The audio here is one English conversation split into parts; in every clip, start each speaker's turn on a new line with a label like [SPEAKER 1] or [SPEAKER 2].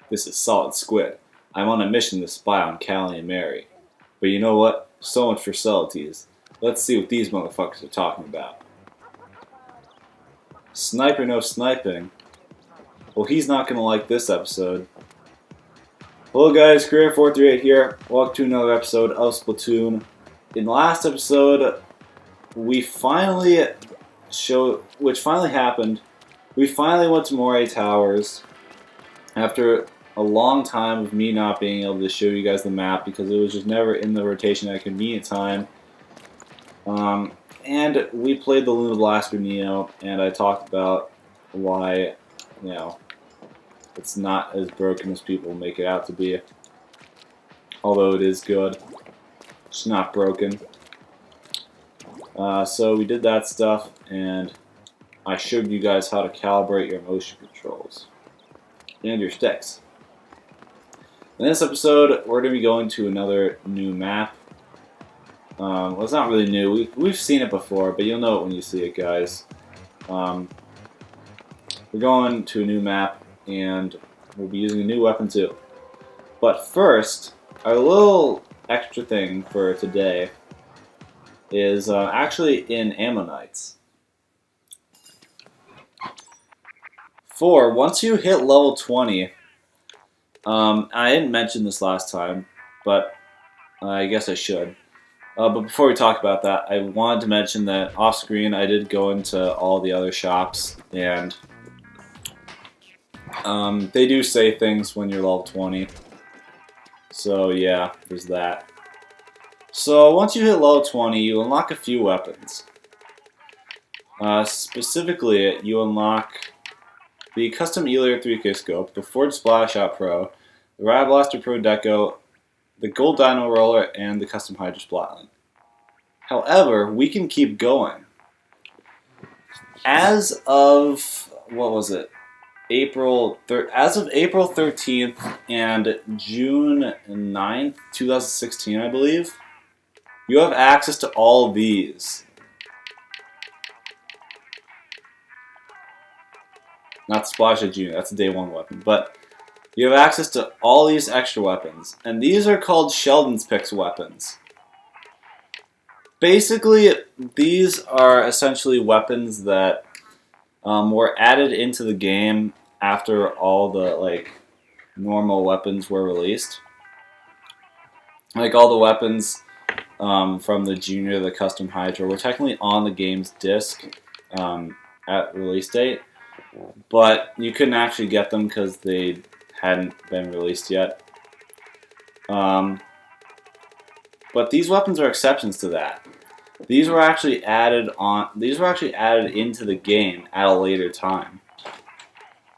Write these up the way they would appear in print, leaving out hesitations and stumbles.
[SPEAKER 1] This is Solid Squid. I'm on a mission to spy on Callie and Mary. But you know what? So much for subtleties. Let's see what these motherfuckers are talking about. Sniper no sniping. Well, he's not gonna like this episode. Hello guys, Career438 here. Welcome to another episode of Splatoon. In the last episode, we finally which finally happened, we finally went to Moray Towers after a long time of me not being able to show you guys the map because it was just never in the rotation at a convenient time. And we played the Luna Blaster Neo, and I talked about why, it's not as broken as people make it out to be. Although it is good. It's not broken. So we did that stuff, and I showed you guys how to calibrate your motion controls and your sticks. In this episode, we're going to be going to another new map. Well, it's not really new. We've seen it before, but you'll know it when you see it, guys. We're going to a new map, and we'll be using a new weapon too. But first, our little extra thing for today is actually in Ammonites. Once you hit level 20, I didn't mention this last time, but I guess I should. But before we talk about that, I wanted to mention that off screen I did go into all the other shops, and they do say things when you're level 20. So yeah, there's that. So once you hit level 20, you unlock a few weapons. Specifically, you unlock the Custom Elair 3K Scope, the Forged Splash Shot Pro, the Rad Blaster Pro Deco, the Gold Dino Roller, and the Custom Hydra Splatling. However, we can keep going. As of, what was it? As of April 13th and June 9th, 2016, I believe, you have access to all these. Not Splash of June, that's a day 1 weapon, but you have access to all these extra weapons, and these are called Sheldon's Picks weapons. Basically, these are essentially weapons that were added into the game after all the normal weapons were released. Like all the weapons from the Junior, the Custom Hydra, were technically on the game's disc at release date, but you couldn't actually get them because they hadn't been released yet. But these weapons are exceptions to that. These were actually added into the game at a later time.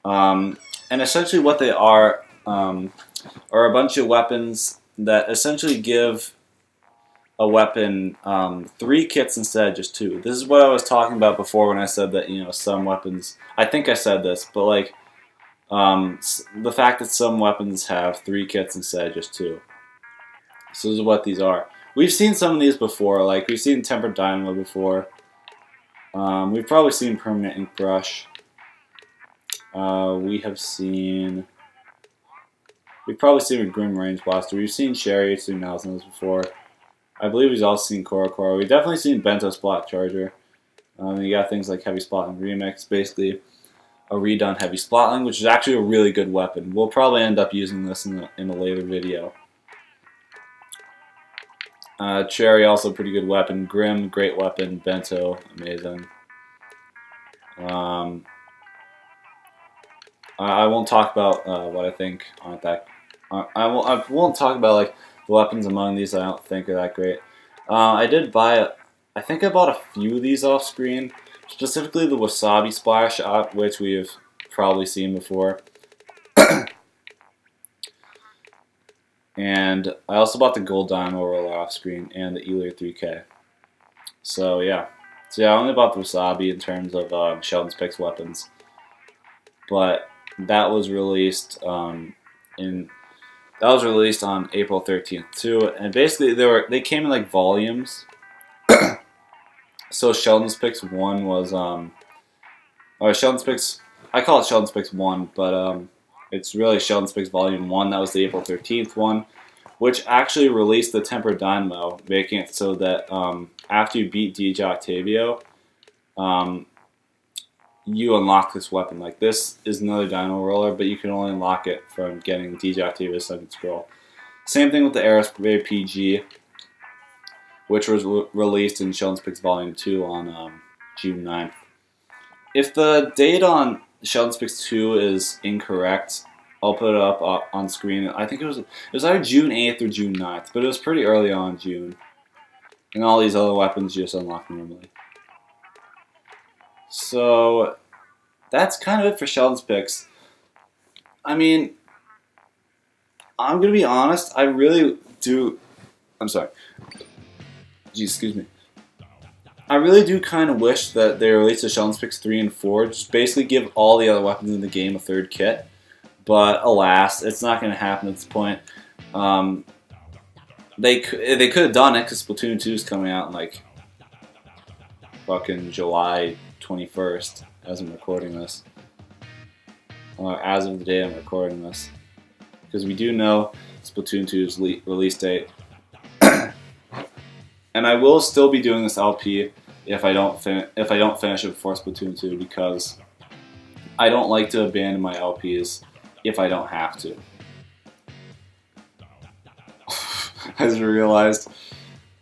[SPEAKER 1] And essentially what they are a bunch of weapons that essentially give a weapon 3 kits instead of just 2. This is what I was talking about before when I said that, some weapons, I think I said this, but the fact that some weapons have 3 kits instead of just 2. So this is what these are. We've seen some of these before, we've seen Tempered Dynamo before. We've probably seen Permanent Ink Brush. We've probably seen a Grim Range Blaster. We've seen Sherry H3000 before. I believe we've also seen Korokoro. We've definitely seen Bento Splat Charger. You got things like Heavy Splatling Remix, basically a redone Heavy Splatling, which is actually a really good weapon. We'll probably end up using this in a later video. Cherry, also a pretty good weapon. Grim, great weapon. Bento, amazing. I won't talk about what I think aren't that. I won't talk about the weapons among these I don't think are that great. I did buy I think I bought a few of these off screen, specifically the Wasabi Splash Shot, which we've probably seen before. And I also bought the Gold Dino Roller off screen and the Elair 3K. So yeah. I only bought the Wasabi in terms of Sheldon's Picks weapons. But that was released on April 13th too, and basically they came in volumes. So Sheldon's Picks 1 was or Sheldon's Picks, I call it Sheldon's Picks 1, but It's really Sheldon Spix Volume 1. That was the April 13th one, which actually released the Tempered Dynamo, making it so that after you beat DJ Octavio, you unlock this weapon. Like, this is another Dynamo Roller, but you can only unlock it from getting DJ Octavio's second scroll. Same thing with the Aerospray PG, which was released in Sheldon Spix Volume 2 on June 9th. If the date on Sheldon Spix 2 is incorrect, I'll put it up on screen. I think it was either June 8th or June 9th, but it was pretty early on in June. And all these other weapons you just unlock normally. So that's kind of it for Sheldon's picks. I mean, I'm going to be honest, I really do... I'm sorry. Jeez, excuse me. I really do kind of wish that they released the Sheldon's Picks 3 and 4, just basically give all the other weapons in the game a third kit. But alas, it's not going to happen at this point. They could have done it because Splatoon 2 is coming out in like fucking July 21st as I'm recording this. Or as of the day I'm recording this. Because we do know Splatoon 2's release date. And I will still be doing this LP if I don't finish it before Splatoon 2, because I don't like to abandon my LPs if I don't have to. I just realized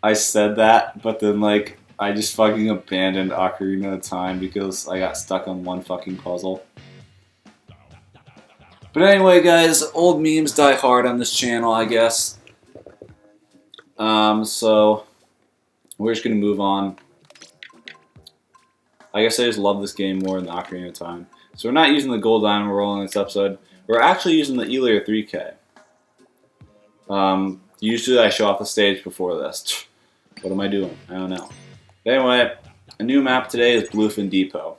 [SPEAKER 1] I said that, but then like I just fucking abandoned Ocarina of Time because I got stuck on one fucking puzzle. But anyway, guys, old memes die hard on this channel, I guess. So we're just gonna move on. I guess I just love this game more than Ocarina of Time. So we're not using the Gold Dynamo Roll in this episode. We're actually using the Elier 3K. Usually I show off the stage before this. What am I doing? I don't know. But anyway, a new map today is Bluefin Depot.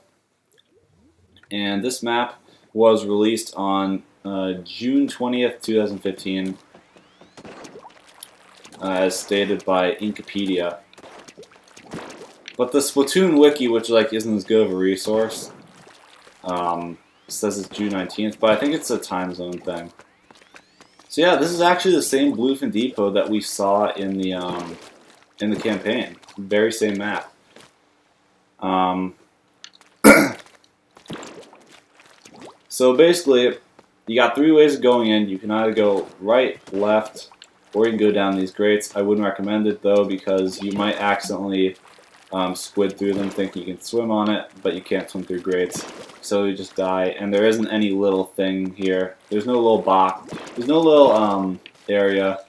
[SPEAKER 1] And this map was released on June 20th, 2015, as stated by Inkipedia. But the Splatoon wiki, which like isn't as good of a resource, says it's June 19th, but I think it's a time zone thing. So yeah, this is actually the same Bluefin Depot that we saw in the campaign. Very same map. So basically, you got 3 ways of going in. You can either go right, left, or you can go down these grates. I wouldn't recommend it though, because you might accidentally squid through them thinking you can swim on it, but you can't swim through grates, so you just die. And there isn't any little thing here. There's no little box. There's no little area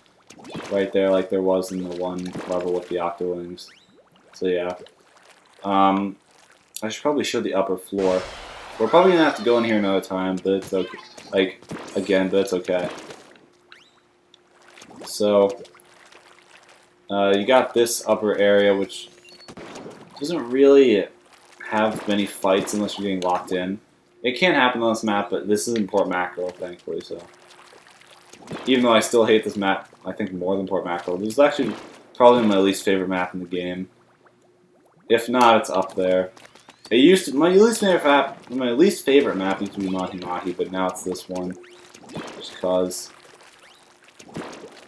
[SPEAKER 1] right there like there was in the one level with the Octolings. So yeah. I should probably show the upper floor. We're probably gonna have to go in here another time, but it's okay. Like, again, but it's okay. So, you got this upper area, which doesn't really have many fights unless you're getting locked in. It can happen on this map, but this isn't Port Mackerel, thankfully, so. Even though I still hate this map, I think more than Port Mackerel. This is actually probably my least favorite map in the game. If not, it's up there. It used to, my least favorite map used to be Mahi Mahi, but now it's this one. Just cause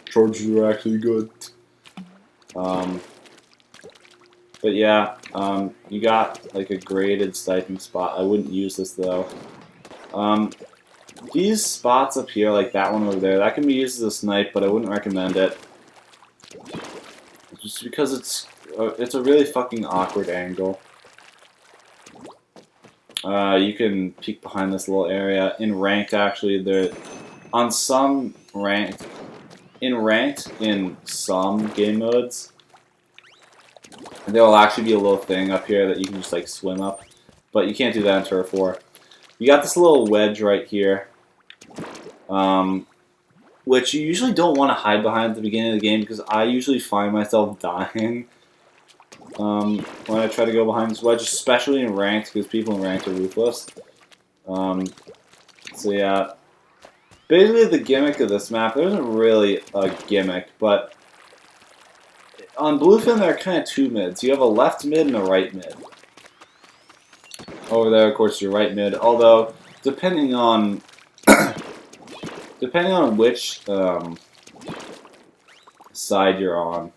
[SPEAKER 1] charges are actually good. But yeah, you got like a graded sniping spot. I wouldn't use this though. These spots up here, like that one over there, that can be used as a snipe, but I wouldn't recommend it. Just because it's a really fucking awkward angle. You can peek behind this little area. In ranked, actually, in some game modes, there will actually be a little thing up here that you can just like swim up, but you can't do that in Turf War. You got this little wedge right here, which you usually don't want to hide behind at the beginning of the game, because I usually find myself dying when I try to go behind this wedge, especially in ranked, because people in ranked are ruthless. So yeah, basically the gimmick of this map, there isn't really a gimmick, but on Bluefin there are kind of 2 mids. You have a left mid and a right mid. Over there, of course, your right mid, although depending on depending on which side you're on,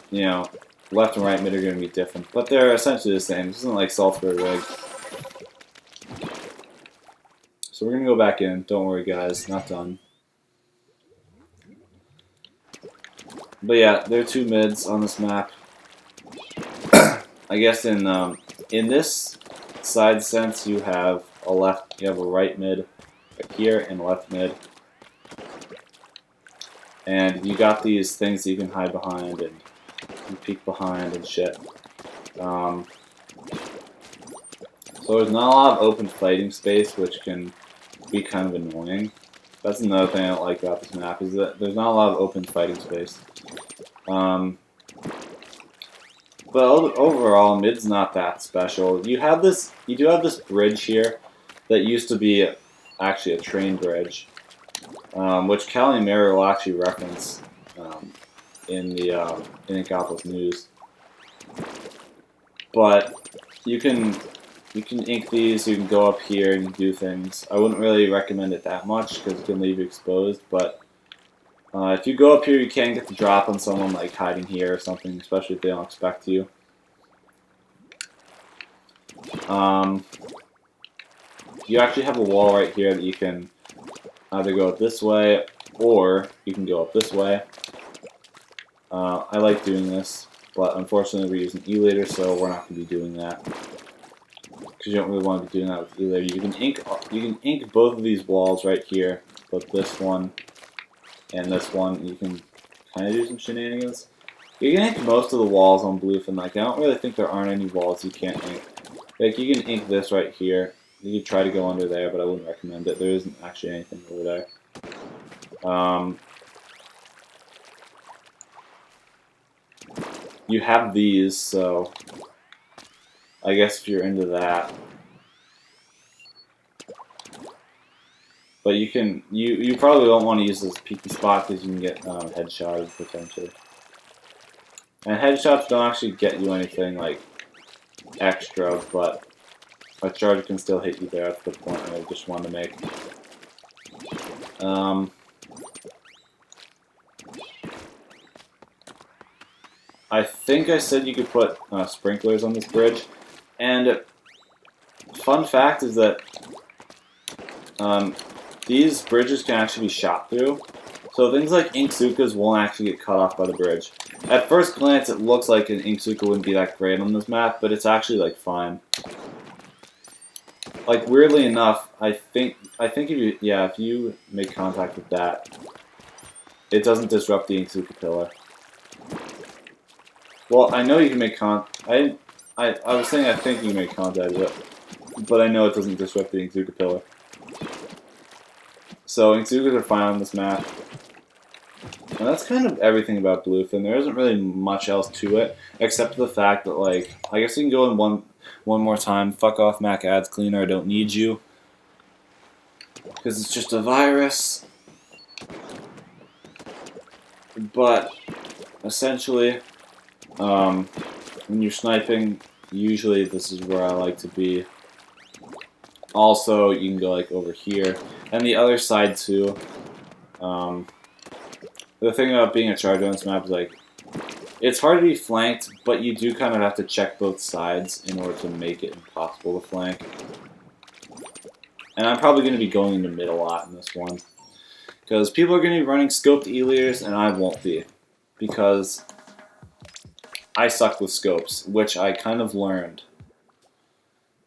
[SPEAKER 1] you know, left and right mid are going to be different, but they're essentially the same. This isn't like Salzburg Rig. So we're going to go back in. Don't worry, guys. Not done. But yeah, there are two mids on this map. I guess in this side sense, you have a right mid right here and a left mid, and you got these things that you can hide behind and you peek behind and shit. So there's not a lot of open fighting space, which can be kind of annoying. That's another thing I don't like about this map, is that there's not a lot of open fighting space. But overall, mid's not that special. You do have this bridge here that used to be actually a train bridge, which Calimero will actually reference in the Inkopolis news. But you can ink these. You can go up here and do things. I wouldn't really recommend it that much because it can leave you exposed. But if you go up here, you can get the drop on someone like hiding here or something, especially if they don't expect you. You actually have a wall right here that you can either go up this way or you can go up this way. I like doing this, but unfortunately we're using E-Later, so we're not going to be doing that. Because you don't really want to be doing that with E-Later. You can ink both of these walls right here, both this one and this one. You can kind of do some shenanigans. You can ink most of the walls on Bluefin. Like, I don't really think there aren't any walls you can't ink. Like, you can ink this right here. You could try to go under there, but I wouldn't recommend it. There isn't actually anything over there. You have these, so I guess if you're into that. But you probably don't want to use this peeky spot because you can get headshots potentially. And headshots don't actually get you anything like extra, but a charge can still hit you there. That's the point I just wanted to make. I think I said you could put sprinklers on this bridge, and fun fact is that these bridges can actually be shot through, so things like Inksukas won't actually get cut off by the bridge. At first glance, it looks like an Inksuka wouldn't be that great on this map, but it's actually like fine. Like, weirdly enough, I think if you make contact with that, it doesn't disrupt the Inksuka pillar. Well, I know you can make I was saying I think you can make contact with it, but I know it doesn't disrupt the Inksuka pillar. So Inksukas are fine on this map. And that's kind of everything about Bluefin. There isn't really much else to it, except the fact that, like, I guess you can go in one more time. Fuck off, Mac Ads Cleaner. I don't need you. Because it's just a virus. But, essentially, when you're sniping, usually this is where I like to be. Also, you can go, like, over here. And the other side, too. The thing about being a charger on this map is, like, it's hard to be flanked, but you do kind of have to check both sides in order to make it impossible to flank. And I'm probably going to be going into mid a lot in this one. Because people are going to be running scoped E-Leaders, and I won't be. Because I suck with scopes, which I kind of learned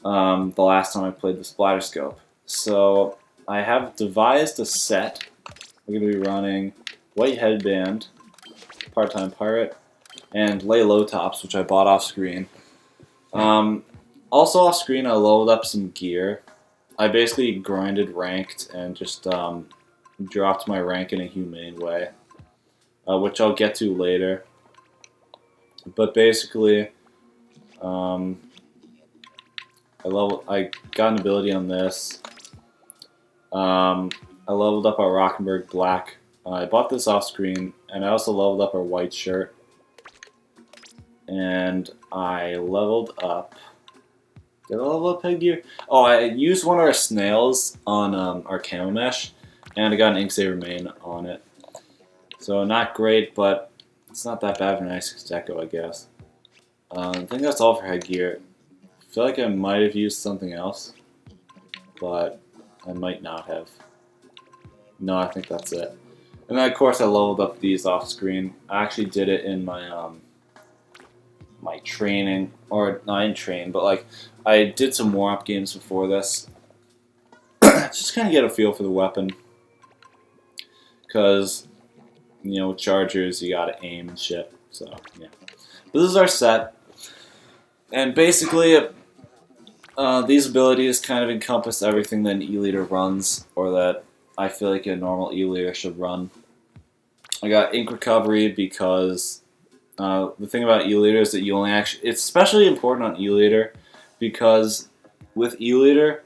[SPEAKER 1] the last time I played the Splatter Scope. So I have devised a set. We're going to be running White Headband, Part-Time Pirate, and Lay Low Tops, which I bought off screen. Also off screen, I leveled up some gear. I basically grinded ranked and just dropped my rank in a humane way, which I'll get to later. But basically, I got an ability on this. I leveled up our Rockenberg Black. I bought this off screen, and I also leveled up our white shirt. And I leveled up Did I level up headgear? Oh, I used one of our snails on our camo mesh, and I got an Inksaver main on it. So not great, but it's not that bad for an Ice Deco, I guess. I think that's all for headgear. I feel like I might have used something else, but I might not have. No, I think that's it. And then of course I leveled up these off screen. I actually did it in my my training, or not in train, but like I did some warm-up games before this. Just kind of get a feel for the weapon, because you know with chargers you gotta aim and shit. So yeah, but this is our set, and basically these abilities kind of encompass everything that an E-liter runs, or that I feel like a normal E-liter should run. I got ink recovery because the thing about E-liter is that you only actually, it's especially important on E-liter because with E-liter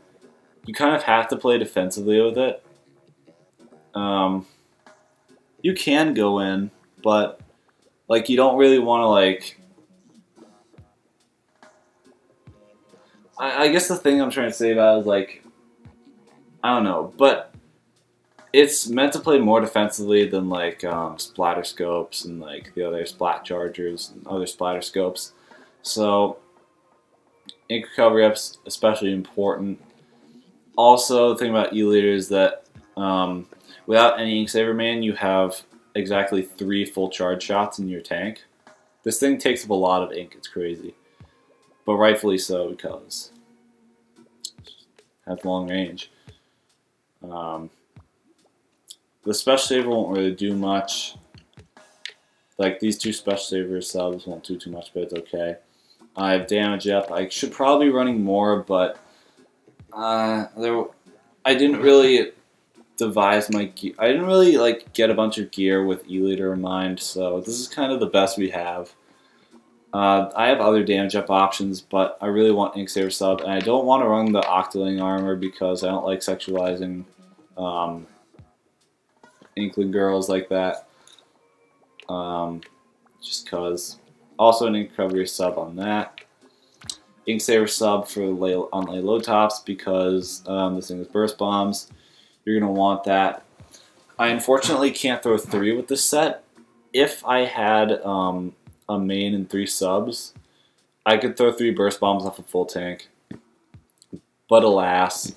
[SPEAKER 1] you kind of have to play defensively with it. You can go in, but like you don't really want to like. I guess the thing I'm trying to say about it is like, I don't know, but it's meant to play more defensively than like splatter scopes and like the other splat chargers and other splatter scopes. So ink recovery up's especially important. Also, the thing about E-liter is that without any Inksaver main, you have exactly 3 full charge shots in your tank. This thing takes up a lot of ink. It's crazy, but rightfully so because it has long range. The special saver won't really do much. Like these 2 special saver subs won't do too much, but it's okay. I have damage up. I should probably be running more, but I didn't really devise my gear. I didn't really like get a bunch of gear with E-liter in mind, so this is kind of the best we have. I have other damage up options, but I really want Inksaver sub, and I don't want to run the Octoling armor because I don't like sexualizing Inkling girls like that. Just cause. Also an ink recovery sub on that. Inksaver sub for on low tops because this thing is burst bombs. You're gonna want that. I unfortunately can't throw 3 with this set. If I had a main and 3 subs, I could throw 3 burst bombs off a full tank. But alas,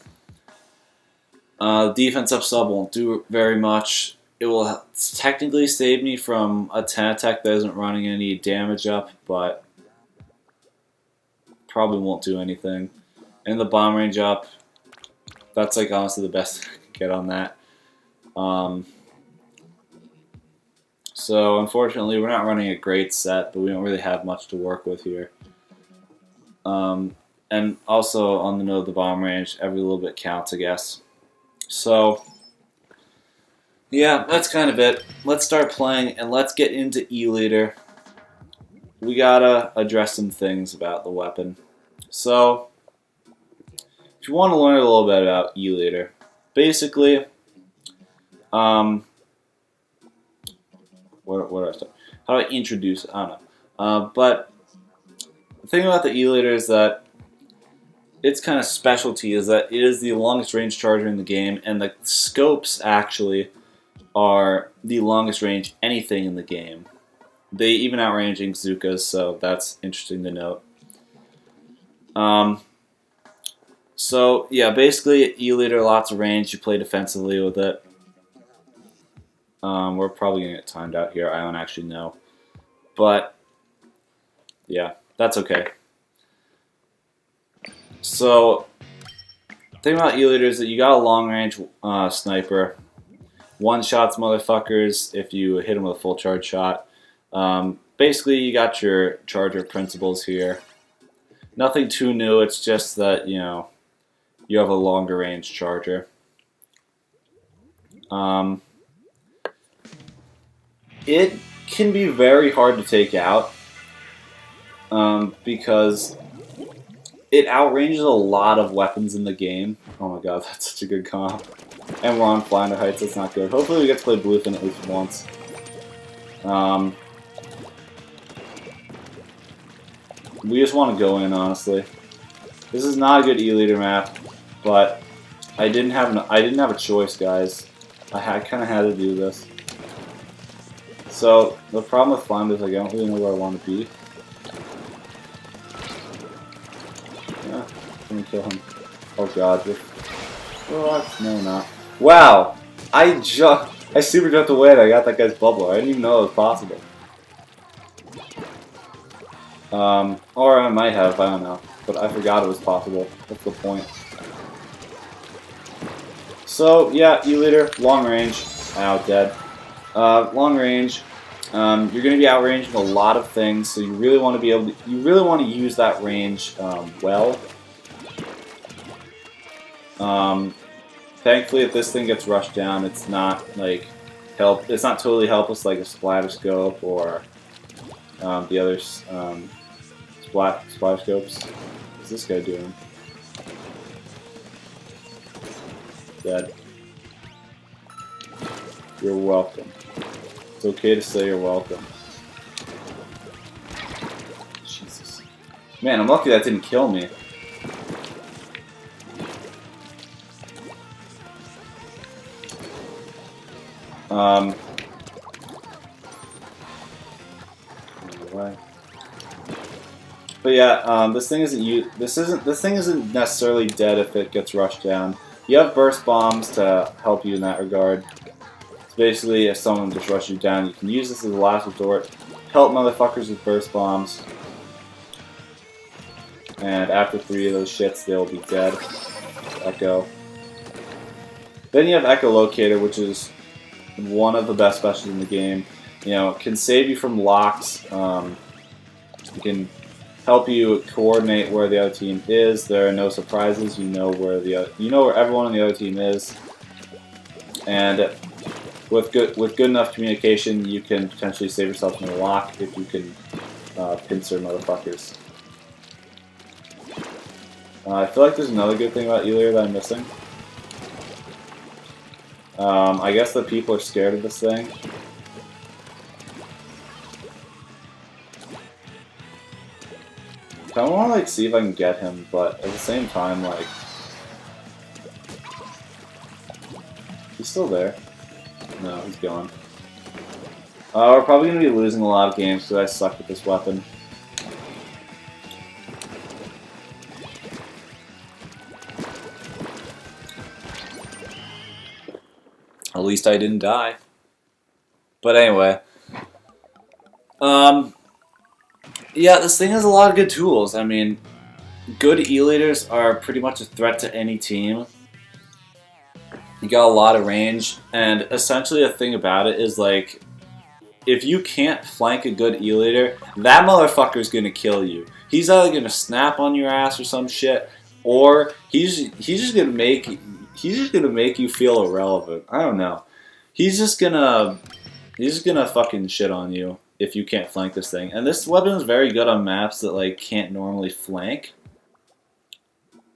[SPEAKER 1] defense up sub won't do very much. It will technically save me from a 10 attack that isn't running any damage up, but probably won't do anything. And the bomb range up, that's like honestly the best I can get on that. So unfortunately we're not running a great set, but we don't really have much to work with here. And also on the note of the bomb range, every little bit counts, I guess. So yeah, that's kind of it. Let's start playing and let's get into E-liter. We gotta address some things about the weapon. So if you want to learn a little bit about E-liter, basically, what do I start? How do I introduce it? I don't know. But the thing about the E-liter is that its kind of specialty is that it is the longest range charger in the game, and the scopes actually are the longest range anything in the game. They even outrange Inkzookas, so that's interesting to note. So yeah, basically E-liter, lots of range. You play defensively with it. We're probably gonna get timed out here. I don't actually know, but yeah, that's okay. So the thing about E-liter is that you got a long range sniper. One shots motherfuckers if you hit them with a full charge shot. Basically, you got your charger principles here. Nothing too new. It's just that you know you have a longer range charger. It can be very hard to take out because it outranges a lot of weapons in the game. Oh my god, that's such a good comp. And we're on Flounder Heights, that's not good. Hopefully we get to play Bluefin at least once. We just want to go in, honestly. This is not a good E-liter map, but I didn't have a choice, guys. I kind of had to do this. So the problem with Flounder is like I don't really know where I want to be. Yeah, let me kill him. Oh god. What? No, not. Wow! I super jumped away and I got that guy's bubble. I didn't even know it was possible. Or I might have, I don't know. But I forgot it was possible. What's the point? So, yeah, E-liter, long range. Ow, dead. Long range. You're going to be outranging a lot of things, so you really want to be able to, you really want to use that range well. Thankfully, if this thing gets rushed down, it's not like it's not totally helpless like a splatter scope or the other splatter scopes. What's this guy doing? Dead. You're welcome. It's okay to say you're welcome. Jesus. Man, I'm lucky that didn't kill me. But yeah, this thing isn't necessarily dead if it gets rushed down. You have burst bombs to help you in that regard. So basically, if someone just rushes you down, you can use this as a last resort. Help motherfuckers with burst bombs. And after 3 of those shits, they'll be dead. Echo. Then you have Echolocator, which is one of the best specials in the game. You know, it can save you from locks. It can help you coordinate where the other team is. There are no surprises. You know where everyone on the other team is. And with good enough communication, you can potentially save yourself from a lock if you can pincer motherfuckers. I feel like there's another good thing about E-liter that I'm missing. I guess that people are scared of this thing. I want to like see if I can get him, but at the same time, like, he's still there. No, he's gone. We're probably going to be losing a lot of games because I suck with this weapon. At least I didn't die. But anyway. Yeah, this thing has a lot of good tools. I mean, good E-liters are pretty much a threat to any team. You got a lot of range, and essentially the thing about it is, like, if you can't flank a good E-liter, that motherfucker's gonna kill you. He's either gonna snap on your ass or some shit, or he's just gonna make you feel irrelevant. I don't know. He's just gonna fucking shit on you if you can't flank this thing. And this weapon is very good on maps that like can't normally flank,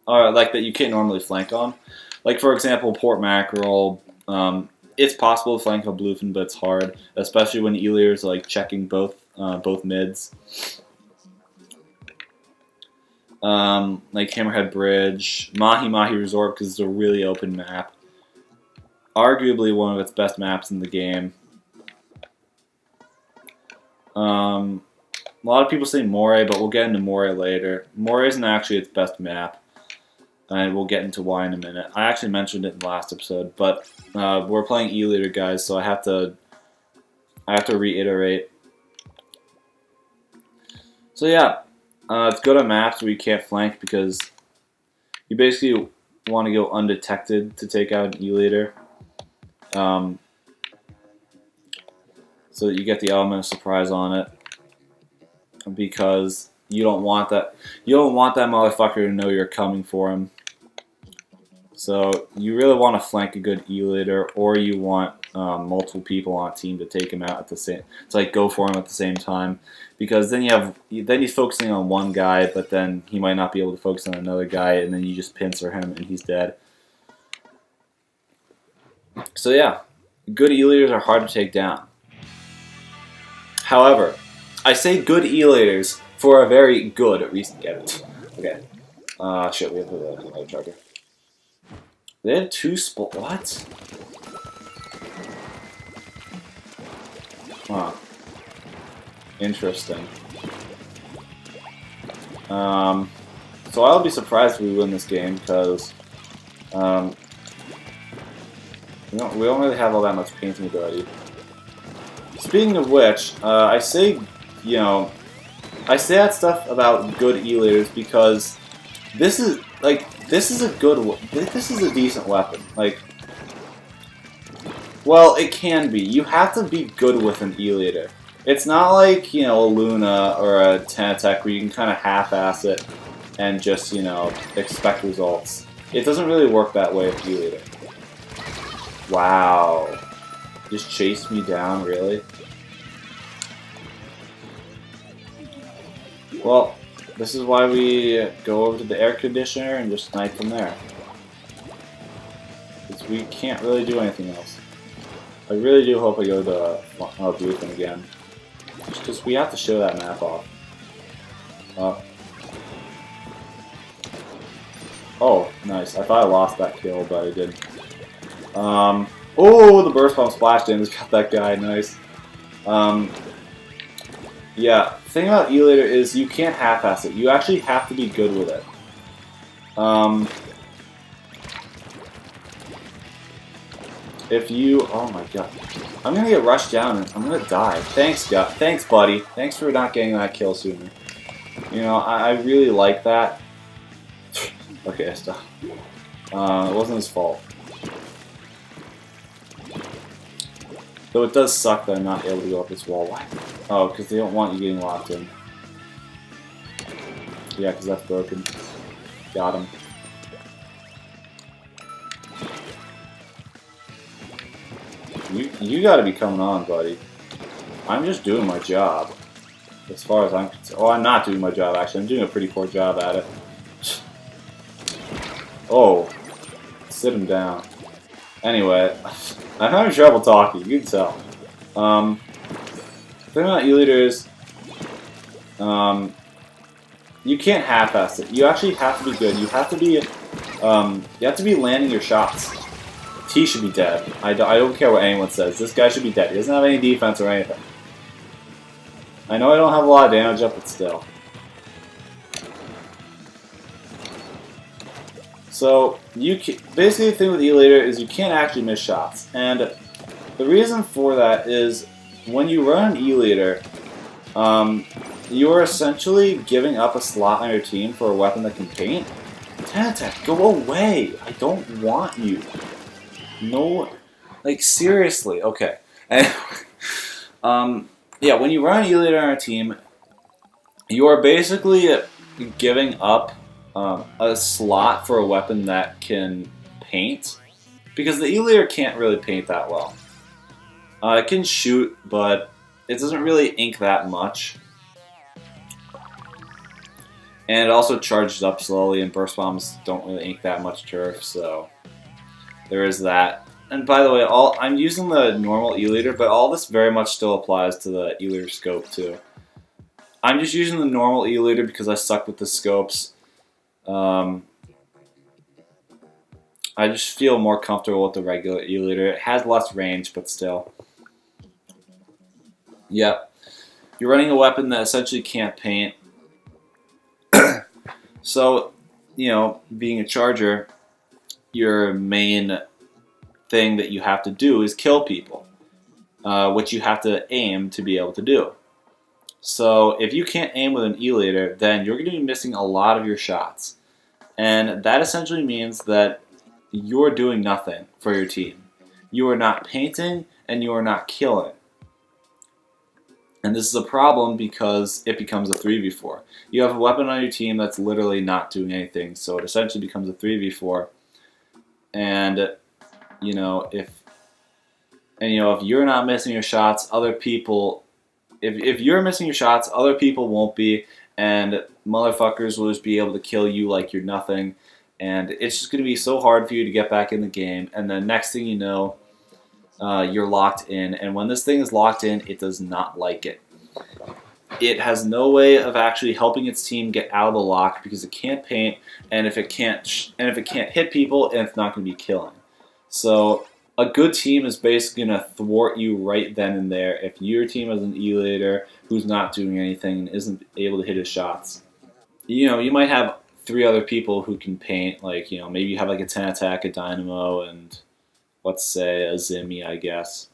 [SPEAKER 1] or like that you can't normally flank on. Like for example, Port Mackerel. It's possible to flank a Bluefin, but it's hard, especially when E-liters are like checking both mids. Like Hammerhead Bridge, Mahi Mahi Resort, because it's a really open map. Arguably one of its best maps in the game. A lot of people say Moray, but we'll get into Moray later. Moray isn't actually its best map, and we'll get into why in a minute. I actually mentioned it in the last episode, but we're playing E-liter, guys, so I have to reiterate. So yeah, it's good on maps where you can't flank because you basically want to go undetected to take out an E-liter. So that you get the element of surprise on it, because you don't want that motherfucker to know you're coming for him. So you really want to flank a good E-liter, or you want multiple people on a team to take him out at the same, to like go for him at the same time, because then he's focusing on one guy, but then he might not be able to focus on another guy, and then you just pincer him and he's dead. So yeah, good E-liters are hard to take down. However, I say good E-liters for a very good reason. Get it? Okay. Shit, we have another charger. They have two what? Huh. Interesting. So I'll be surprised if we win this game because we don't really have all that much painting ability. Speaking of which, I say that stuff about good elaters because this is a decent weapon. Like, well, it can be. You have to be good with an elater. It's not like, a Luna or a Tanatech where you can kind of half-ass it and just, expect results. It doesn't really work that way with elater. Wow. Just chased me down, really? Well, this is why we go over to the air conditioner and just snipe from there. Because we can't really do anything else. I really do hope I go to Bluefin again. Just because we have to show that map off. Oh, nice. I thought I lost that kill, but I didn't. Oh, the burst bomb splash damage got that guy. Nice. Yeah, the thing about elater is you can't half-ass it. You actually have to be good with it. If you... Oh my god. I'm gonna get rushed down and I'm gonna die. Thanks, God. Thanks, buddy. Thanks for not getting that kill sooner. I really like that. Okay, stop. It wasn't his fault. Though it does suck that I'm not able to go up this wall. Why? Oh, because they don't want you getting locked in. Yeah, because that's broken. Got him. You gotta be coming on, buddy. I'm just doing my job. As far as I'm concerned. Oh, I'm not doing my job, actually. I'm doing a pretty poor job at it. Oh. Sit him down. Anyway, I'm having trouble talking, you can tell. The thing about elaters, you can't half-ass it. You actually have to be good. You have to be landing your shots. T should be dead. I don't care what anyone says. This guy should be dead. He doesn't have any defense or anything. I know I don't have a lot of damage up, but still. So, basically the thing with elater is you can't actually miss shots. And the reason for that is when you run an elater, you are essentially giving up a slot on your team for a weapon that can paint. Tanatech, go away! I don't want you. No, like seriously. Okay. Yeah, when you run an elater on a team, you are basically giving up a slot for a weapon that can paint, because the elater can't really paint that well. It can shoot, but it doesn't really ink that much. And it also charges up slowly, and burst bombs don't really ink that much turf, so there is that. And by the way, I'm using the normal elater, but all this very much still applies to the elater scope too. I'm just using the normal elater because I suck with the scopes. I just feel more comfortable with the regular elater. It has less range, but still. Yep. You're running a weapon that essentially can't paint. So, being a charger, your main thing that you have to do is kill people, which you have to aim to be able to do. So if you can't aim with an elater, then you're going to be missing a lot of your shots. And that essentially means that you're doing nothing for your team. You are not painting, and you are not killing. And this is a problem because it becomes a 3v4. You have a weapon on your team that's literally not doing anything, so it essentially becomes a 3v4. And if you're not missing your shots, other people, if you're missing your shots, other people won't be, and motherfuckers will just be able to kill you like you're nothing, and it's just going to be so hard for you to get back in the game, and then next thing you know, you're locked in, and when this thing is locked in, it does not like it. it has no way of actually helping its team get out of the lock because it can't paint, and if it can't hit people, and it's not going to be killing. So a good team is basically going to thwart you right then and there if your team has an E-later who's not doing anything and isn't able to hit his shots. You know, you might have 3 other people who can paint, like, you know, maybe you have like a 10 attack, a Dynamo, and let's say a Zimmy, I guess.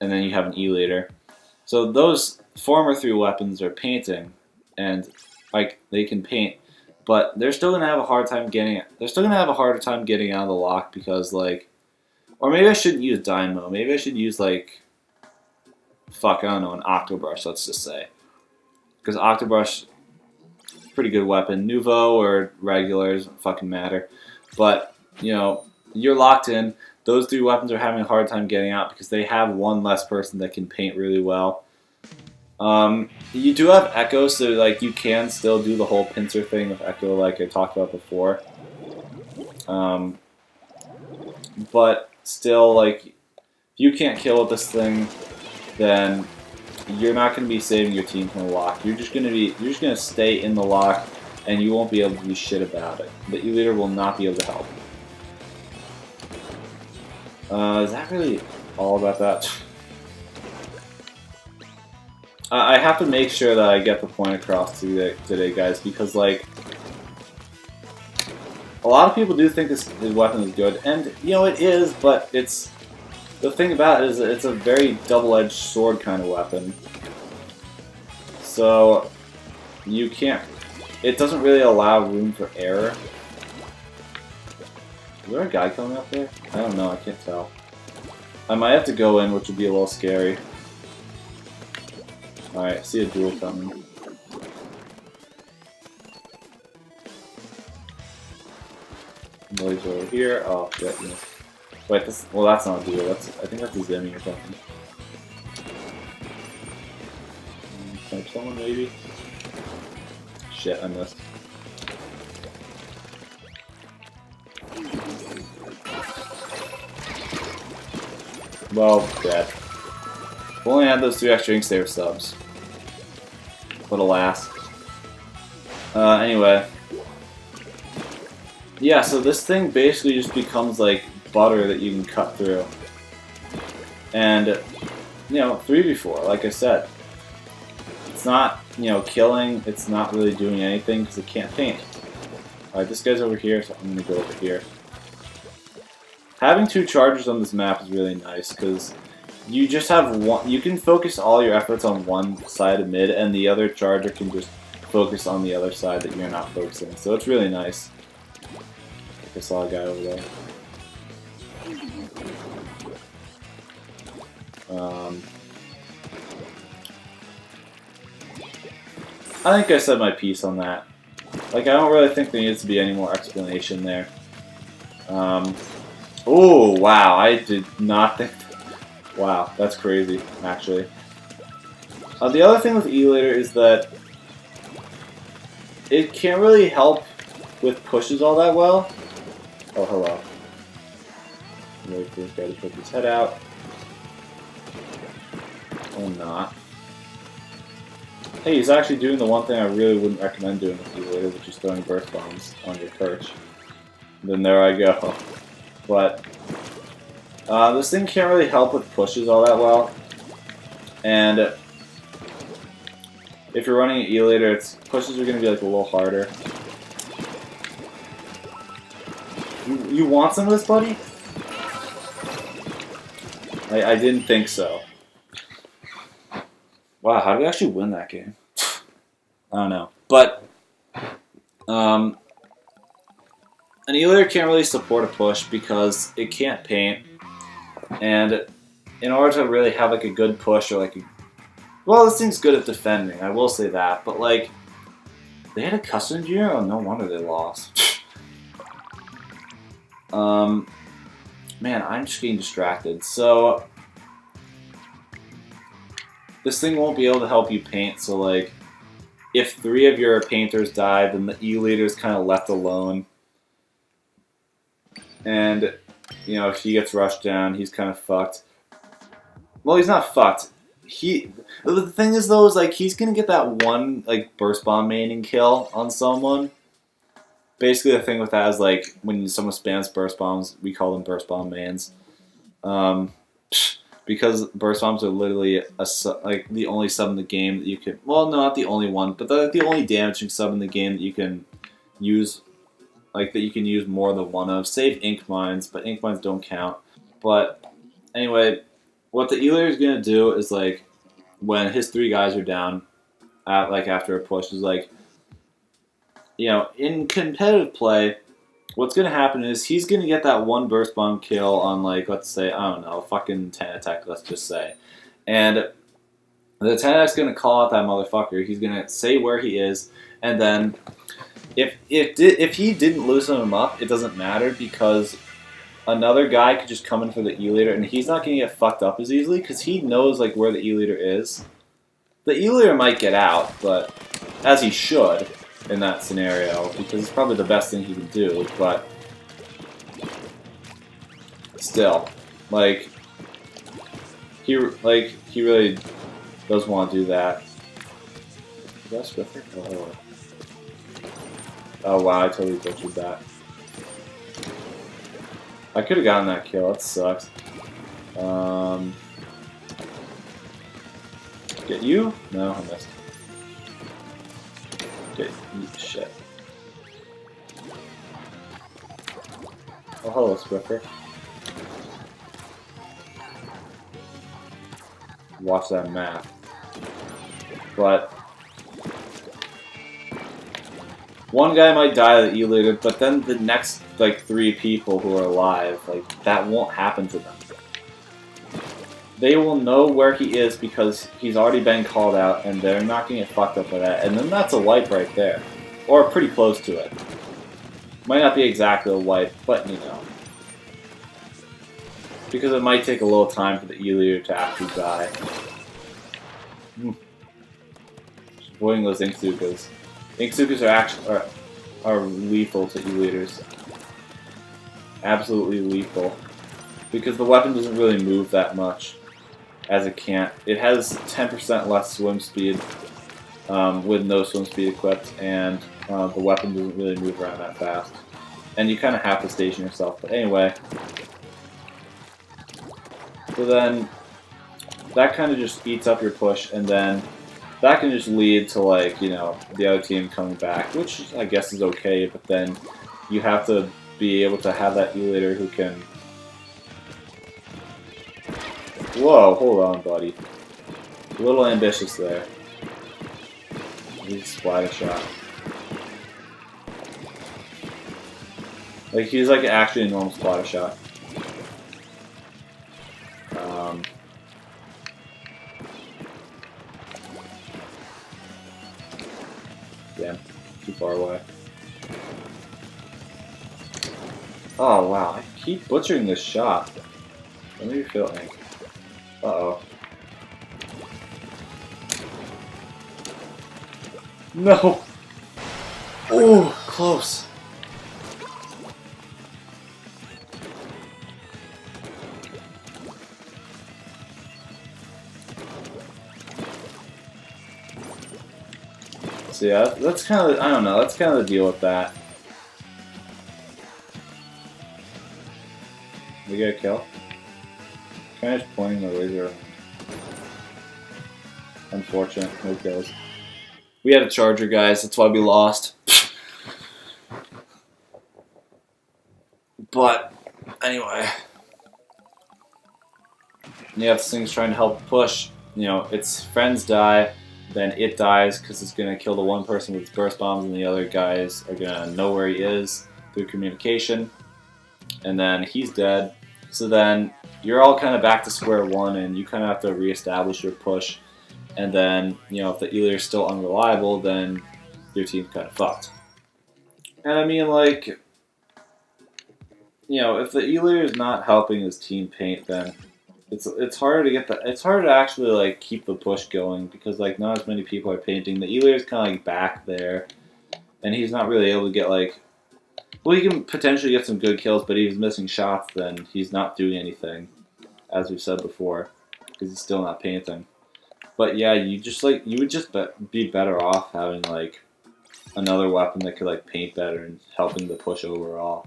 [SPEAKER 1] And then you have an E-later. So those former 3 weapons are painting, and like they can paint, but they're still gonna have a hard time getting it. They're still gonna have a harder time getting out of the lock because like, or maybe I shouldn't use Dynamo. Maybe I should use like, fuck, I don't know, an Octobrush. Let's just say, because Octobrush, pretty good weapon. Nouveau or regular doesn't fucking matter, but you know you're locked in. Those 3 weapons are having a hard time getting out because they have 1 less person that can paint really well. You do have Echo, so like you can still do the whole pincer thing with Echo, like I talked about before. But still, like, if you can't kill with this thing, then you're not going to be saving your team from the lock. You're just going to stay in the lock, and you won't be able to do shit about it. The E-leader will not be able to help. Is that really all about that? I have to make sure that I get the point across today, guys, because like a lot of people do think this weapon is good, and you know it is, but it's the thing about it is that it's a very double-edged sword kind of weapon. So you can't. It doesn't really allow room for error. Is there a guy coming up there? I don't know, I can't tell. I might have to go in, which would be a little scary. Alright, I see a duel coming. Nobody's over here. Oh, shit. No. Wait, this. Well, that's not a duel. I think that's a Zimmy or something. Snipe someone, maybe? Shit, I missed. Well, dead. If only had those 2 extra Inksaver subs. But alas. Anyway. Yeah, so this thing basically just becomes like butter that you can cut through. And, you know, 3v4, like I said. It's not, you know, killing, it's not really doing anything because it can't paint. Alright, this guy's over here, so I'm gonna go over here. Having 2 chargers on this map is really nice because you just have one. You can focus all your efforts on one side of mid, and the other charger can just focus on the other side that you're not focusing. So it's really nice. I saw a guy over there. I think I said my piece on that. Like, I don't really think there needs to be any more explanation there. Oh, wow, I did not think... Wow, that's crazy, actually. The other thing with E-later is that it can't really help with pushes all that well. Oh, hello. Wait for this guy to put his head out. Or not. Hey, he's actually doing the one thing I really wouldn't recommend doing with E-later, which is throwing burst bombs on your perch. And then there I go. But this thing can't really help with pushes all that well. And if you're running an E-later, its pushes are going to be like a little harder. You want some of this, buddy? I didn't think so. Wow, how did we actually win that game? I don't know. But an E-later can't really support a push because it can't paint. And in order to really have like a good push or like a... Well, this thing's good at defending, I will say that. But like, they had a custom engineer? Oh, no wonder they lost. Man, I'm just getting distracted. So, this thing won't be able to help you paint. So like, if 3 of your painters die, then the E-later is kind of left alone. And, you know, if he gets rushed down, he's kind of fucked. Well, he's not fucked. The thing is though is like he's gonna get that one like burst bomb maining kill on someone. Basically, the thing with that is like when someone spams burst bombs, we call them burst bomb mains. Um, because burst bombs are literally like the only sub in the game that you can. Well, no, not the only one, but the only damaging sub in the game that you can use, like that you can use more than one of. Save ink mines, but ink mines don't count. But anyway, what the Ealer is gonna do is like when his 3 guys are down, like after a push, is like, you know, in competitive play, what's going to happen is he's going to get that one burst bomb kill on, like, let's say, I don't know, fucking 10 attack, let's just say. And the 10 attack's going to call out that motherfucker. He's going to say where he is, and then if he didn't loosen him up, it doesn't matter because another guy could just come in for the E-Leader, and he's not going to get fucked up as easily because he knows, like, where the E-Leader is. The E-Leader might get out, but as he should in that scenario, because it's probably the best thing he can do, but still, like, he really does want to do that. Is that Swiffer? Oh wow, I totally butchered that. I could have gotten that kill, that sucks. Get you? No, I missed. Get you, shit. Oh, hello, Swiffer. Watch that map. But one guy might die to the E-Leader, but then the next, like, 3 people who are alive, like, that won't happen to them. They will know where he is because he's already been called out, and they're not going to get fucked up by that. And then that's a wipe right there. Or pretty close to it. Might not be exactly a wipe, but you know. Because it might take a little time for the E-Leader to actually die. Just avoiding those Inkzukas. Inkzukas are lethal to E-Leaders. Absolutely lethal. Because the weapon doesn't really move that much. As it can't. It has 10% less swim speed with no swim speed equipped, and the weapon doesn't really move around that fast. And you kind of have to station yourself. But anyway. So then, that kind of just eats up your push, and then that can just lead to, like, you know, the other team coming back, which I guess is okay, but then you have to be able to have that E-Leader who can... Whoa, hold on, buddy. A little ambitious there. He's splatter shot. Like, he's like actually a normal splatter shot. Damn, too far away. Oh wow, I keep butchering this shot. Let me feel ink. Uh-oh. No! Oh, close. So yeah, that's kind of, I don't know, that's kind of the deal with that. We get a kill? Kind of just pointing the laser. Unfortunate, no kills. We had a charger, guys, that's why we lost. But, anyway. Yeah, this thing's trying to help push. You know, its friends die, then it dies because it's going to kill the one person with its burst bombs, and the other guys are going to know where he is through communication. And then he's dead. So then you're all kind of back to square one, and you kind of have to reestablish your push. And then, you know, if the E-Leader is still unreliable, then your team's kind of fucked. And I mean, like, you know, if the E-Leader is not helping his team paint, then it's harder to get it's harder to actually like keep the push going because like not as many people are painting. The E-Leader is kind of like back there, and he's not really able to get like. Well, he can potentially get some good kills, but if he's missing shots, then he's not doing anything, as we've said before, because he's still not painting. But yeah, you would just be better off having like another weapon that could like paint better and helping the push overall.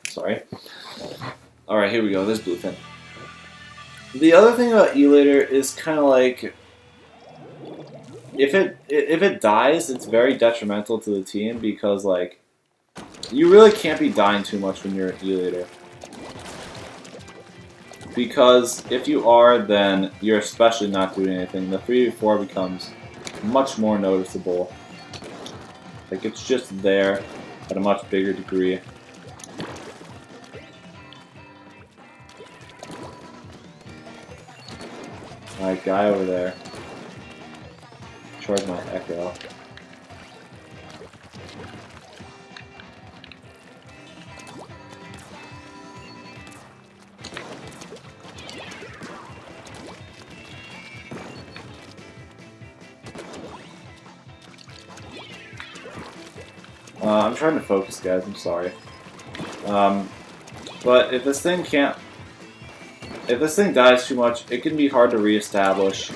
[SPEAKER 1] Sorry. All right, here we go. This Bluefin. The other thing about E-Later is kind of like if it dies, it's very detrimental to the team because like you really can't be dying too much when you're an E-Later. Because if you are, then you're especially not doing anything. The 3v4 becomes much more noticeable. Like, it's just there at a much bigger degree. Alright, guy over there. Charge my Echo. I'm trying to focus, guys. I'm sorry. But if this thing dies too much, it can be hard to reestablish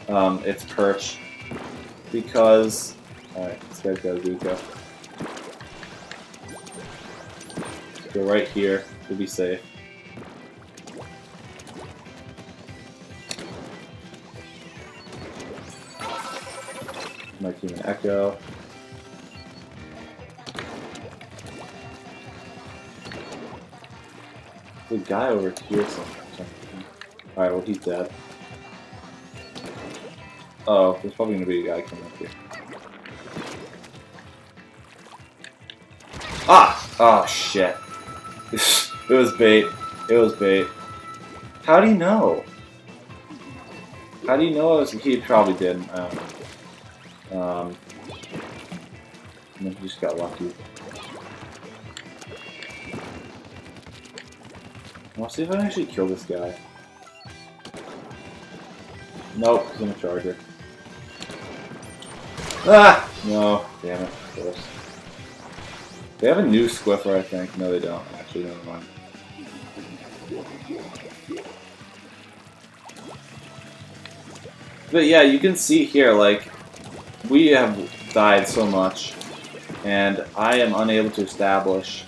[SPEAKER 1] its perch because. Alright, this guy's got a Zuko. Go right here to be safe. My team an Echo. The guy over here somewhere. Alright, well he's dead. Oh, there's probably gonna be a guy coming up here. Ah! Oh shit. It was bait. It was bait. How do you know? How do you know it was, he probably didn't. I don't know. He just got lucky. I'll see if I can actually kill this guy. Nope, he's in a charger. Ah! No, damn it, of course. They have a new Squiffer, I think. No, they don't. Actually, never mind. But yeah, you can see here, like, we have died so much, and I am unable to establish.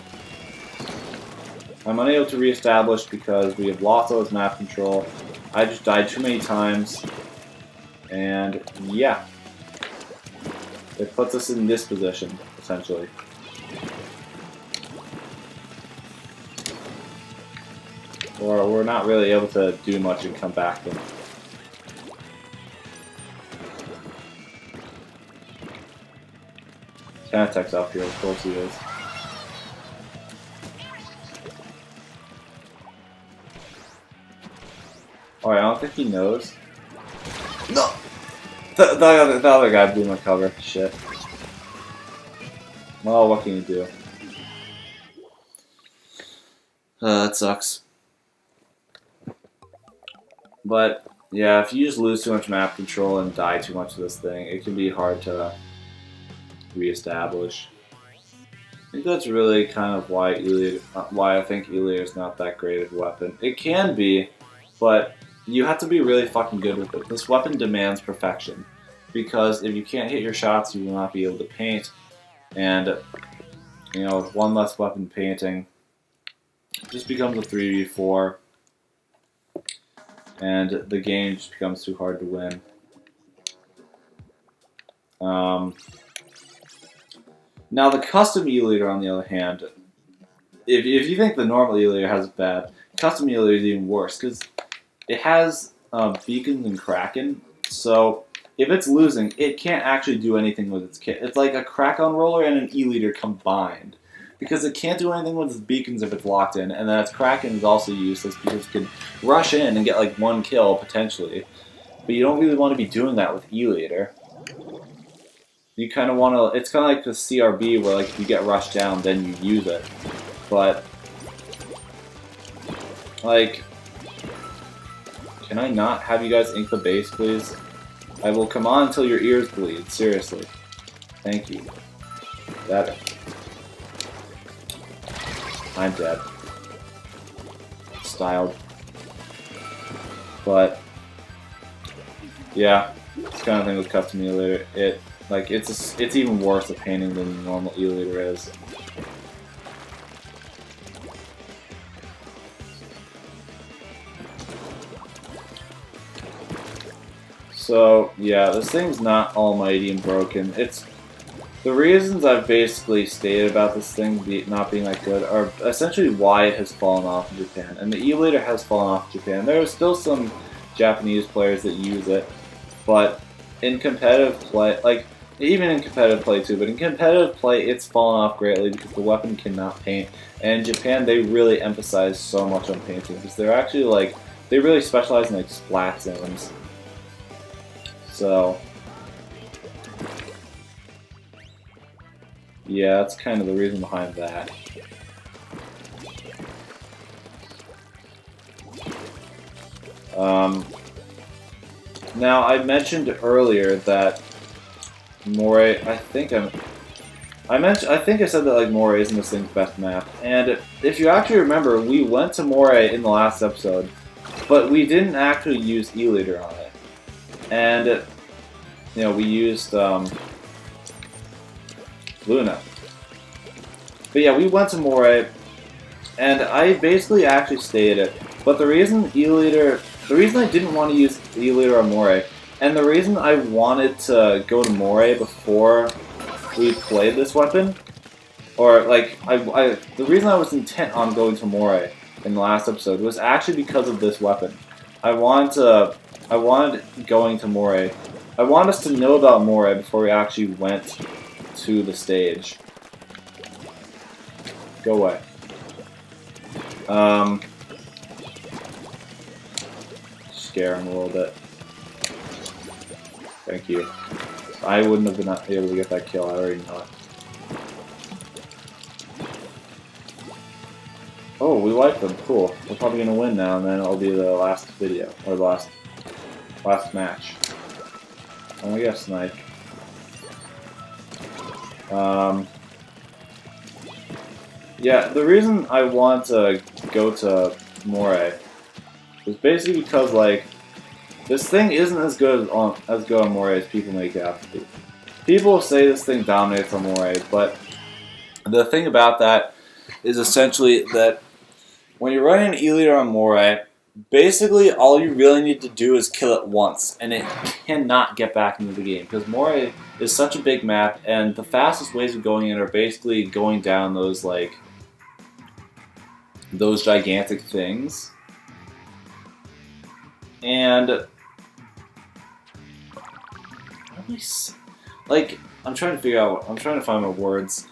[SPEAKER 1] I'm unable to reestablish because we have lost all this map control. I just died too many times, and yeah. It puts us in this position, essentially. Or we're not really able to do much and come back from it. Canatech's up here, of course he is. Alright, I don't think he knows. No! The other guy blew my cover. Shit. Well, what can you do? That sucks. But, yeah, if you just lose too much map control and die too much of this thing, it can be hard to reestablish. I think that's really kind of why I think Elia is not that great of a weapon. It can be, but you have to be really fucking good with it. This weapon demands perfection, because if you can't hit your shots, you will not be able to paint. And, you know, with one less weapon painting, it just becomes a 3v4, and the game just becomes too hard to win. Now the custom E-Leader, on the other hand, if you think the normal E-Leader has it bad, custom E-Leader is even worse, because it has beacons and Kraken, so if it's losing, it can't actually do anything with its kit. It's like a Kraken roller and an E-Leader combined, because it can't do anything with its beacons if it's locked in, and then its Kraken is also useless because it can rush in and get like one kill, potentially. But you don't really want to be doing that with E-Leader. You kind of want to, it's kind of like the CRB where like if you get rushed down, then you use it. But, like, can I not have you guys ink the base, please? I will come on until your ears bleed, seriously. Thank you. Better. I'm dead. Styled. But yeah, it's kind of thing with custom E-liter. It's even worse a painting than the normal E-liter is. So yeah, this thing's not almighty and broken. It's the reasons I've basically stated about this thing not being that good are essentially why it has fallen off in Japan, and the E-liter has fallen off in Japan. There are still some Japanese players that use it, but in competitive play, like even in competitive play too, but in competitive play it's fallen off greatly because the weapon cannot paint. And in Japan they really emphasize so much on painting because they're actually like they really specialize in like splat zones. So yeah, that's kind of the reason behind that. Now I mentioned earlier that Moray. I think I said that like Moray isn't this thing's best map. And if you actually remember, we went to Moray in the last episode, but we didn't actually use E-liter on it. And you know, we used Luna. But yeah, we went to Moray, and I basically actually stayed it. But the reason I didn't want to use E-liter on Moray, and the reason I wanted to go to Moray before we played this weapon, or like the reason I was intent on going to Moray in the last episode was actually because of this weapon. I wanted going to Moray. I wanted us to know about Moray before we actually went to the stage. Go away. Scare him a little bit. Thank you. I wouldn't have been able to get that kill, I already know it. Oh, we wiped them. Cool. We're probably gonna win now, and then it'll be the last video, or the last match. I'm gonna get a snipe. Yeah, the reason I want to go to Moray is basically because, like, this thing isn't as good on Moray as people make it out to be. People say this thing dominates on Moray, but the thing about that is essentially that when you're running an E-liter on Moray, basically all you really need to do is kill it once, and it cannot get back into the game, because Moray is such a big map, and the fastest ways of going in are basically going down those, like, those gigantic things. And like, I'm trying to find my words.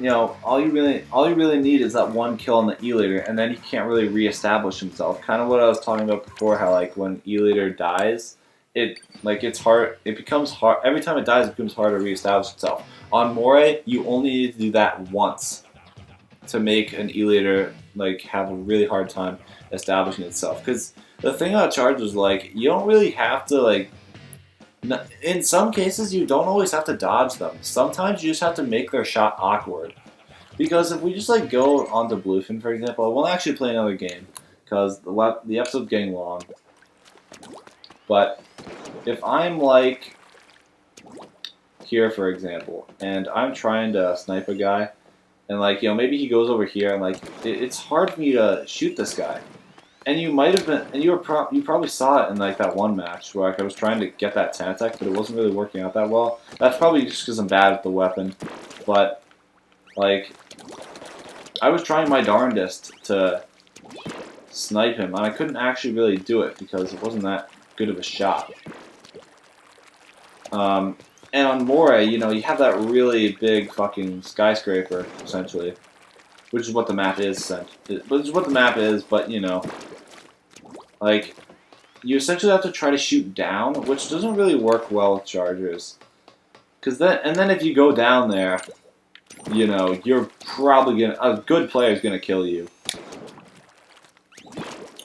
[SPEAKER 1] You know, all you really need is that one kill on the E-liter, and then he can't really reestablish himself. Kind of what I was talking about before, how like when E-liter dies, it's hard. It becomes hard every time it dies. It becomes hard to reestablish itself. On Moray, you only need to do that once to make an E-liter like have a really hard time establishing itself. Because the thing about charges, like, you don't really have to, like, in some cases you don't always have to dodge them. Sometimes you just have to make their shot awkward. Because if we just like go onto Bluefin, for example, I won't actually play another game because the episode's getting long. But if I'm like here, for example, and I'm trying to snipe a guy, and like, you know, maybe he goes over here, and like it's hard for me to shoot this guy. And you might have been, and you probably saw it in like that one match where like I was trying to get that 10 attack, but it wasn't really working out that well. That's probably just because I'm bad at the weapon. But like, I was trying my darndest to snipe him, and I couldn't actually really do it because it wasn't that good of a shot. And on Moray, you know, you have that really big fucking skyscraper, essentially. Which is what the map is, but, you know, like, you essentially have to try to shoot down, which doesn't really work well with chargers. And then if you go down there, you know, you're probably a good player is gonna kill you.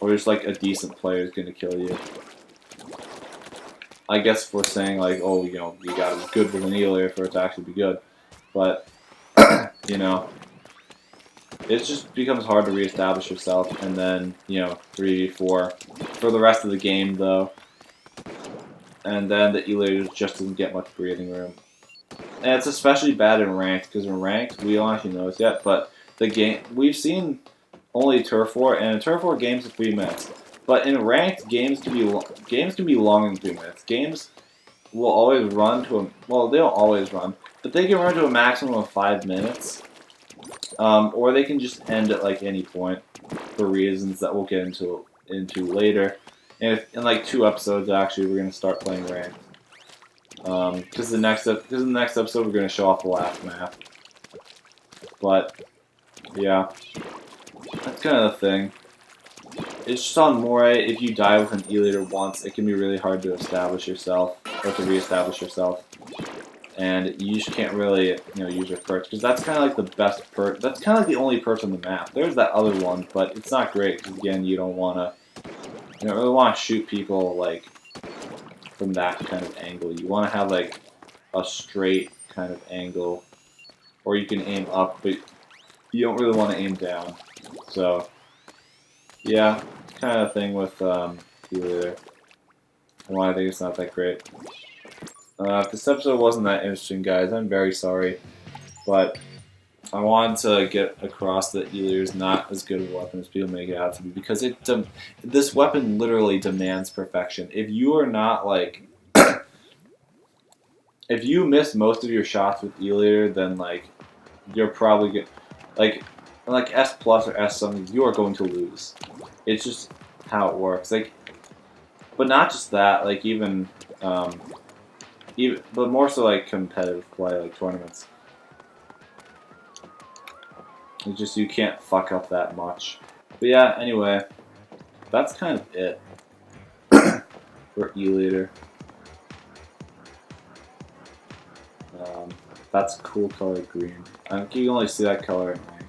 [SPEAKER 1] Or just, like, a decent player is gonna kill you. I guess if we're saying, like, oh, you know, you gotta be good with an E-liter for it to actually be good. But, you know, it just becomes hard to reestablish yourself, and then, you know, 3v4 for the rest of the game, though. And then the E-later just doesn't get much breathing room. And it's especially bad in ranked, because in ranked, we don't actually know this yet, but the game, we've seen only Turf War, and in Turf War games are 3 minutes. But in ranked, games can be longer than 3 minutes. Games will always run to a, well, they don't always run, but they can run to a maximum of 5 minutes. Or they can just end at like any point for reasons that we'll get into later. And if, in like 2 episodes, actually, we're gonna start playing ranked. Because in the next episode, we're gonna show off the last map. But yeah, that's kind of the thing. It's just on Moray, if you die with an E-later once, it can be really hard to establish yourself, or to re-establish yourself. And you just can't really, you know, use your perks, because that's kind of like the best perk. That's kind of like the only perk on the map. There's that other one, but it's not great, because again, you don't really want to shoot people, like, from that kind of angle. You want to have, like, a straight kind of angle, or you can aim up, but you don't really want to aim down. So, yeah, kind of thing with E-later. And why I think it's not that great. If this episode wasn't that interesting, guys, I'm very sorry. But I wanted to get across that E-later is not as good of a weapon as people make it out to be, because this weapon literally demands perfection. If you are not, like... if you miss most of your shots with E-later, then, like, you're probably good. Like S plus or S something, you are going to lose. It's just how it works. Like, but not just that. Like even but more so like competitive play, like tournaments. It's just you can't fuck up that much. But yeah, anyway, that's kind of it for E-later. That's cool color green. I think you can only see that color in ranked.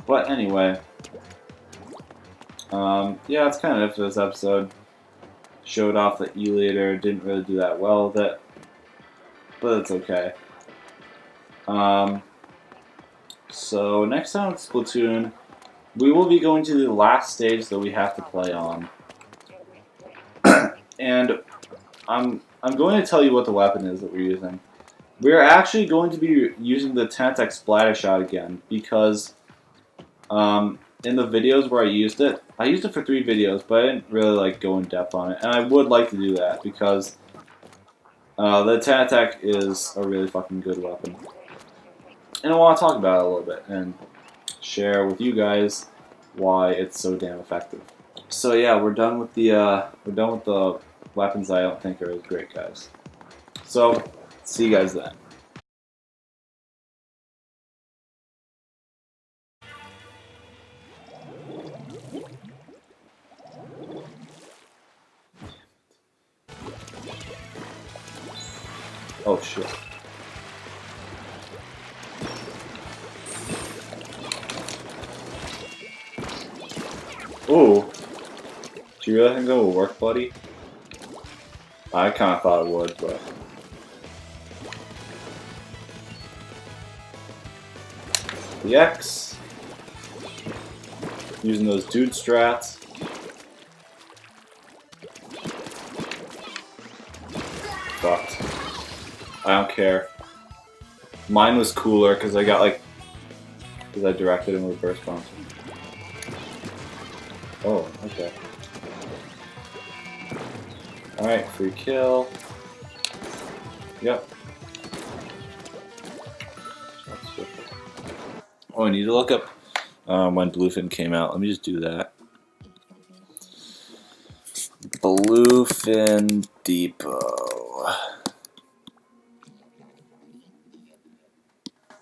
[SPEAKER 1] But anyway, yeah, that's kind of it for this episode. Showed off that E-later, didn't really do that well with it, but it's okay. So next time with Splatoon, we will be going to the last stage that we have to play on, and I'm going to tell you what the weapon is that we're using. We're actually going to be using the Tentec Splatter Shot again, because in the videos where I used it for 3 videos, but I didn't really like go in depth on it, and I would like to do that, because the Tentec is a really fucking good weapon. And I want to talk about it a little bit, and share with you guys why it's so damn effective. So yeah, we're done with the weapons I don't think are as great, guys. So, see you guys then. Oh shit. Ooh. Do you really think that will work, buddy? I kinda thought it would, but... The X. Using those dude strats. Fucked. I don't care. Mine was cooler because I got like... because I directed him reverse bounce. Oh, okay. Alright, free kill. Yep. Oh, I need to look up when Bluefin came out. Let me just do that. Bluefin Depot.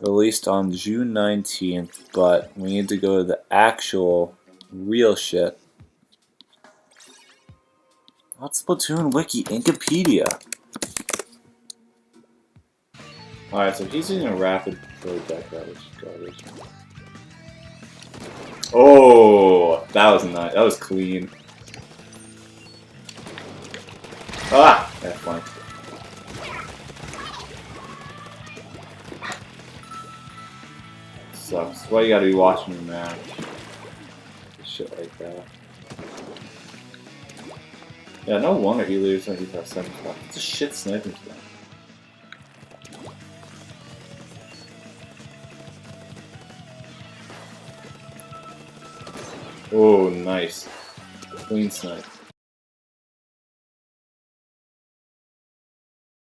[SPEAKER 1] Released on June 19th, but we need to go to the actual real shit. What's Splatoon Wiki? Wikipedia. Alright, so he's using a rapid deck, that was garbage. Oh, that was nice. That was clean. Ah! That flanked. sucks. That's why you gotta be watching your man. Shit like that. Yeah, no wonder he leaves when he has 7 spots. It's a shit sniping spot. Oh, nice. Clean snipe.